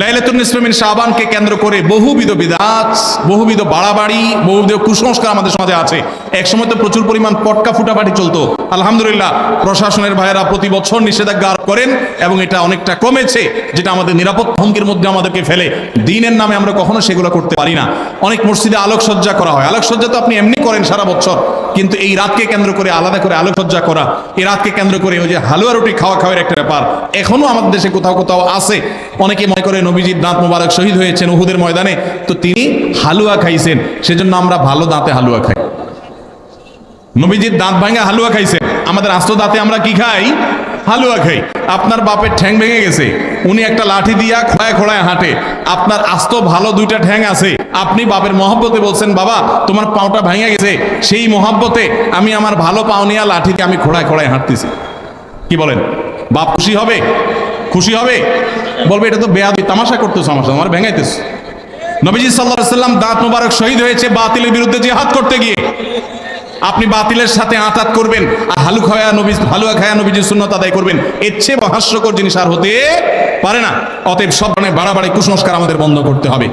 লাইলাতুন নিসফে মিন শাবানকে কেন্দ্র করে বহুবিধ বিদআত, বহুবিধ বাড়াবাড়ি, বহুবিধ কুসংস্কার আমাদের সমাজে আছে। এক সময় তো প্রচুর পরিমাণ পটকা ফুটাফাটি চলতো। আলহামদুলিল্লাহ প্রশাসনের ভাইয়েরা প্রতি বছর নিষেধাজ্ঞা আরোপ করেন এবং এটা অনেকটা কমেছে, যেটা আমাদের নিরাপত্তা হুমকির মধ্যে আমাদেরকে ফেলে। দ্বীনের নামে আমরা কখনো সেগুলো করতে পারি না। অনেক মসজিদে আলোকসজ্জা করা হয়। আলোকসজ্জা তো আপনি এমনি করেন সারা বছর, কিন্তু এই রাতকে কেন্দ্র করে আলাদা করে আলোকসজ্জা করা, এই রাতকে কেন্দ্র করে ওই যে হালুয়া রুটি খাওয়ার একটা ব্যাপার এখনো আমাদের দেশে কোথাও কোথাও আছে। অনেকে মনে করে নবীজির দাঁত মোবারক শহীদ হয়েছেন উহুদের ময়দানে, তো তিনি হালুয়া খাইছেন, সেজন্য আমরা ভালো দাঁতে হালুয়া খাই। নবীজির দাঁত ভাঙা হালুয়া খাইছেন, আমাদের আস্ত দাঁতে আমরা কি খাই? হালুয়া খাই। আপনার বাপের ঠ্যাং ভেঙে গেছে, উনি একটা লাঠি দিয়া খোঁড়ায় খোঁড়ায় হাঁটে, আপনার আস্ত ভালো দুইটা ঠ্যাং আছে, আপনি বাপের মহব্বতে বলছেন বাবা তোমার পাওটা ভেঙে গেছে, সেই মহব্বতে আমি আমার ভালো পাও নিয়ে লাঠিকে আমি খোঁড়ায় খোঁড়ায় হাঁটতেছি। কি বলেন? বাপ খুশি হবে? খুশি হবে? বলবে এটা তো বেয়াদবি, তামাশা করতেছ আমার সাথে, আমার ভেঙাইতেছ। নবীজি সাল্লাল্লাহু আলাইহি ওয়াসাল্লাম দাঁত মোবারক শহীদ হয়েছে বাতিলের বিরুদ্ধে জিহাদ করতে গিয়ে। আপনি বাতিলের সাথে আঁতাত করবেন আর হালুয়া খায়া নবীজির সুন্নাত আদায় করবেন, এর চেয়ে হাস্যকর জিনিস আর হতে পারে না। অতএব সব ধরনের বাড়াবাড়ি কুসংস্কার আমাদের বন্ধ করতে হবে।